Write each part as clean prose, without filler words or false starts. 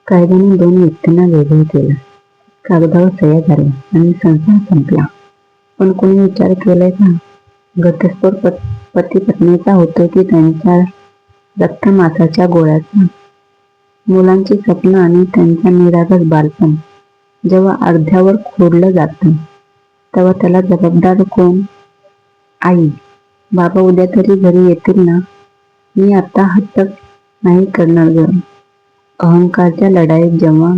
कायद्याने दोन व्यक्तींना वेगळे केलं, कागदावर सह्या झाल्या आणि संसार संपला. पण कोणी विचार केलाय का? घटस्फोट पती पत्नीचा होतो की त्यांच्या रक्तमासाच्या गोळ्याचा? मुलांची स्वप्न आणि त्यांच्या निरागस बालपण जेव्हा अर्ध्यावर खोडलं जातं तेव्हा त्याला जबाबदार कोण? आई. बाबा उद्या तरी घरी येतील ना? मी आता हट्ट नाही करणार ग. अहंकारच्या लढाईत जेव्हा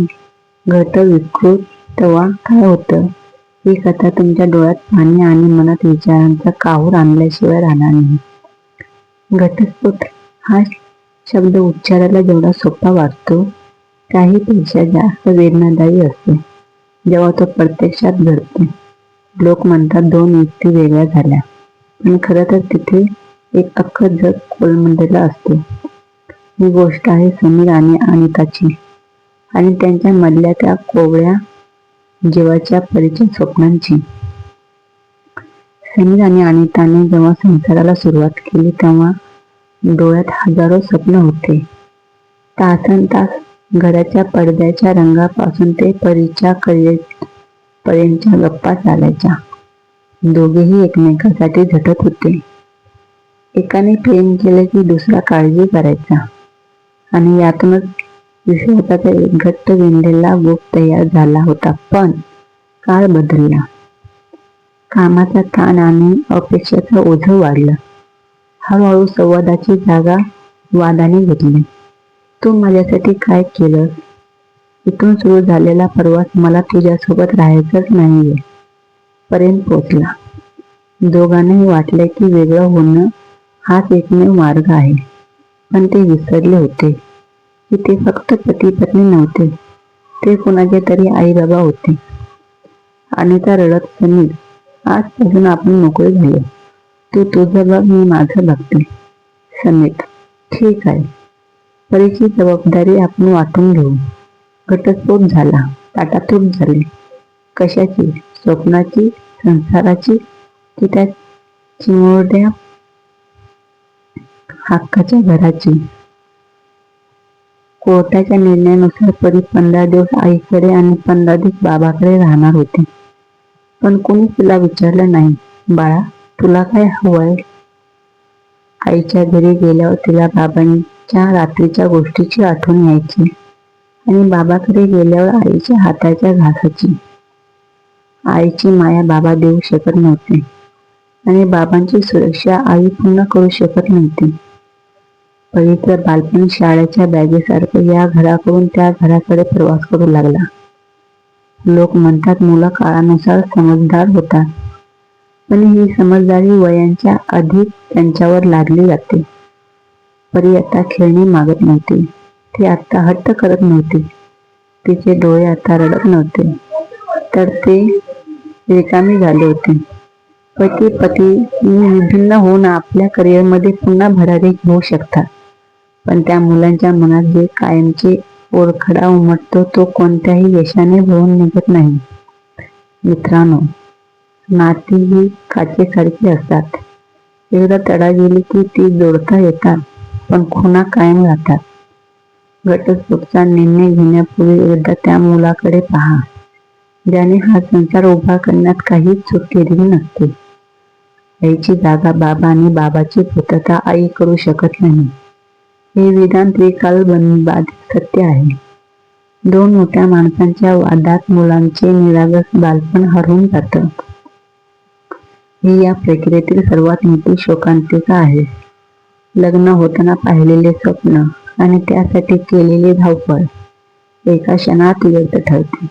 घडतं विकृत तेव्हा काय होतं ही कथा तुमच्या डोळ्यात पाणी आणि मनात विचारांचा काहूर आणल्याशिवाय राहणार नाही. घटस्फोट हा शब्द उच्चारायला जेवढा सोपा वाटतो त्याहीपेक्षा जास्त वेदनादायी असतो जेव्हा तो प्रत्यक्षात घडतो. लोक म्हणतात दोन व्यक्ती वेगळ्या झाल्या, पण खरं तर तिथे एक अख्खं जग कोलमडलेलं असते. ही गोष्ट आहे समीर आणि अनिताची आणि त्यांच्या मधल्या त्या कोवळ्या जीवाच्या परीच्या स्वप्नांची. समीर आणि अनिताने जेव्हा संसाराला सुरुवात केली तेव्हा डोळ्यात हजारो स्वप्न होते. तासनतास घराच्या पडद्याच्या रंगापासून ते परीच्या पर्यंतच्या गप्पा चालायच्या. दोघेही एकमेकांसाठी झटत होते. एकाने प्रेम केलं की दुसरा काळजी करायचा आणि यातूनच विश्वासाचा एक घट्ट विणलेला गोप तयार झाला होता. पण काळ बदलला. कामाचा ताण आणि अपेक्षेचं ओझं वाढलं. हळूहळू संवादाची जागा वादाने घेतली. तू माझ्यासाठी काय केलंस? इथून सुरू झालेला प्रवास मला तुझ्यासोबत राहायचंच नाहीये पर्यंत पोचला. दोघांनाही वाटले की वेगळं होणं हाच एकमेव मार्ग आहे. पण ते विसरले होते की ते फक्त पती पत्नी नव्हते, ते कुणाचे तरी आई बाबा होते. अनिता रडत, समीर, आजपासून आपण मोकळे झालो. तू तुझं बघ, मी माझं बघते. समीर, ठीक आहे. परीची जबाबदारी आपण वाटून घेऊ. घटस्फोट झाला, ताटातूट झाली. कशाची? स्वप्नाची, संसाराची की त्या चिमुरड्या हक्काच्या घराची? कोर्टाच्या निर्णयानुसार परी 15 दिवस आईकडे आणि 15 दिवस बाबाकडे राहणार होती. पण कोणी तिला विचारलं नाही, बाळा तुला काय हवंय? आईच्या घरी गेल्यावर तिला बाबांच्या रात्रीच्या गोष्टीची आठवण यायची आणि बाबाकडे गेल्यावर आईच्या हाताच्या घासाची. आईची माया बाबा देऊ शकत नव्हते आणि बाबांची सुरक्षा आई पूर्ण करू शकत नव्हती. पवित्र बालपण शाळेच्या बॅगेसारखं या घराकडून त्या घराकडे प्रवास करू लागला. लोक म्हणतात मुलं काळानुसार समजदार होतात, पण ही समजदारी वयांच्या अधिक त्यांच्यावर लादली जाते. परी आता खेळणी मागत नव्हती, ती आता हट्ट करत नव्हती, तिचे डोळे आता रडत नव्हते, तर ते रिकामी झाले होते. पती पत्नी भिन्न होऊन आपल्या करिअरमध्ये पुन्हा भरारी घेऊ शकतात, पण त्या मुलांच्या मनात जे कायमचे ओरखडा उमटतो तो कोणत्याही यशाने भरून निघत नाही. मित्रांनो, नाती ही काचेसारखी असतात. एकदा तडा गेली की ती जोडता येतात, पण खुणा कायम राहतात. घटस्फोटाचा निर्णय घेण्यापूर्वी एकदा त्या मुलाकडे पहा, ज्याने हा संसार उभा करण्यात काहीच चूक केलेली नसते. आईची जागा बाबा आणि बाबाची पूर्तता आई करू शकत नाही, हे विधान त्रिकालबाधित सत्य आहे. दोन मोठ्या माणसांच्या वादात मुलांचे निरागस बालपण हरवून जातं. ही या प्रक्रियेतील सर्वात मोठी शोकांतिका आहे. लग्न होताना पाहिलेले स्वप्न आणि त्यासाठी केलेली धावपळ एका क्षणात व्यर्थ ठरते.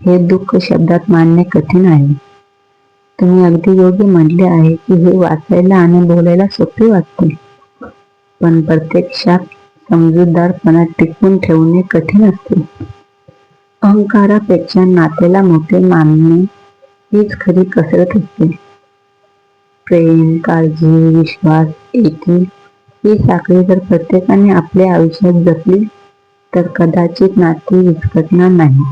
हे दुःख शब्दात मांडणे कठीण आहे. तुम्ही अगदी योग्य म्हटले आहे की हे वाचायला आणि बोलायला सोपे वाटते, पण प्रत्यक्षात समजूतदारपणा टिकवून ठेवणे कठीण असते. अहंकारापेक्षा नात्याला मोठे मानणे हीच खरी कसरत असते. प्रेम, काळजी, विश्वास, एकी ही साखळी जर प्रत्येकाने आपल्या आयुष्यात जपली तर कदाचित नाती विस्कटणार नाही.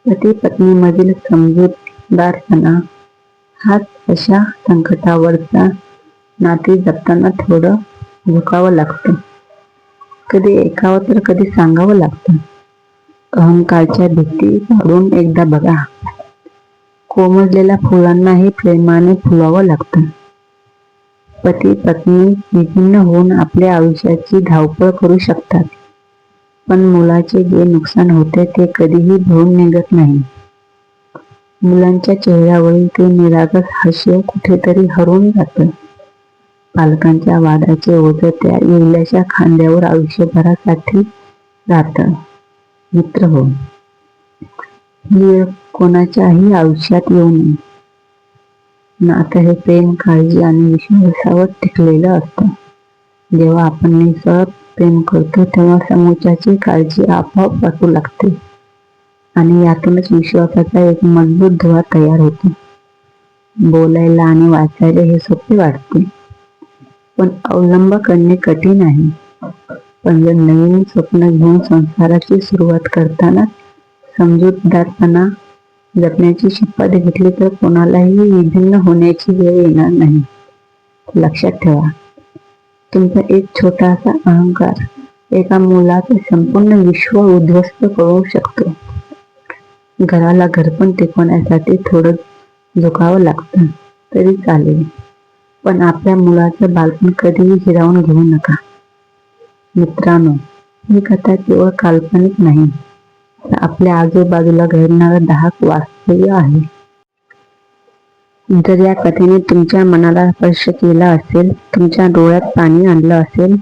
पती पत्नीमधील समजूतदारपणा हाच अशा संकटावरचा नाती जपताना थोडं झुकावं लागतं. कधी ऐकावं तर कधी सांगावं लागतं. अहंकारच्या भीती काढून एकदा बघा. कोमजलेल्या फुलांनाही प्रेमाने फुलवावं लागतं. पती पत्नी विभिन्न होऊन आपल्या आयुष्याची धावपळ करू शकतात, पण मुलाचे जे नुकसान होते ते कधीही भरून निघत नाही. मुलांच्या चेहऱ्यावरील ते निरागस हास्य कुठेतरी हरवून जातं. पालकांच्या वादाचे ओझं त्या येवल्याच्या खांद्यावर आयुष्यभरासाठी राहतं. मित्र हो, ही वेळ कोणाच्याही आयुष्यात येऊ नये. नातं हे प्रेम, काळजी आणि विश्वासावर टिकलेलं असतं. जेव्हा आपण निस्वार्थ प्रेम करतो तेव्हा समोरच्याची काळजी आपोआप वाटू लागते आणि यातूनच विश्वासाचा एक मजबूत दुवा तयार होतो. बोलायला आणि वाचायला हे सोपे वाटते, पण अवलंब करणे कठीण आहे. पण जर नवीन स्वप्न घेऊन संसाराची सुरुवात करताना समजूतदारपणा जपण्याची शपथ घेतली तर कोणालाही विभिन्न होण्याची वेळ येणार नाही. लक्षात ठेवा, तुमचा एक छोटासा अहंकार एका मुलाचे संपूर्ण विश्व उद्ध्वस्त करू शकतो. घराला घरपण टिकवण्यासाठी थोडं झुकावं लागतं तरी चालेल, पण आपल्या मुलाचं बालपण कधीही हिरावून घेऊ नका. मित्रांनो, ही कथा केवळ काल्पनिक नाही, तर आपल्या आजूबाजूला घडणारं दाहक वास्तव आहे. जर या कथेने तुमच्या मनाला स्पर्श केला असेल, तुमच्या डोळ्यात पाणी आणलं असेल,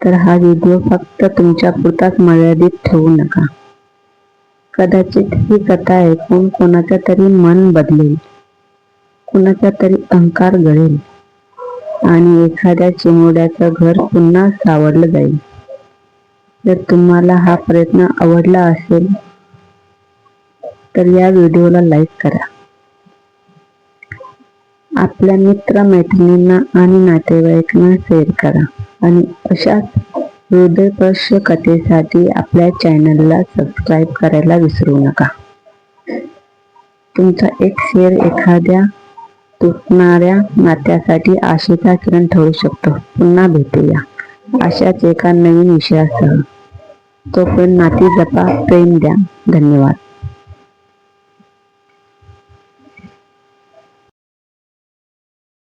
तर हा व्हिडिओ फक्त तुमच्या पुरताच मर्यादित ठेवू नका. कदाचित ही कथा ऐकून कोणाचं तरी मन बदलेल, कुणाचा तरी अहंकार गळेल आणि एखाद्या चिमुरड्याचं घर पुन्हा सावरलं जाईल. जर तुम्हाला हा प्रयत्न आवडला असेल तर या व्हिडिओला लाईक करा. आपल्या मित्र-मैत्रिणींना आणि नातेवाईकांना शेअर करा आणि अशाच हृदयस्पर्शी कथेसाठी आपल्या चॅनलला सबस्क्राईब करायला विसरू नका. तुमचा एक शेअर एखाद्या तुटणाऱ्या नात्यासाठी आशेचा किरण ठरू शकतो. पुन्हा भेटूया अशाच एका नवीन विषयासह. तोपर्यंत नाती जपा, प्रेम द्या. धन्यवाद.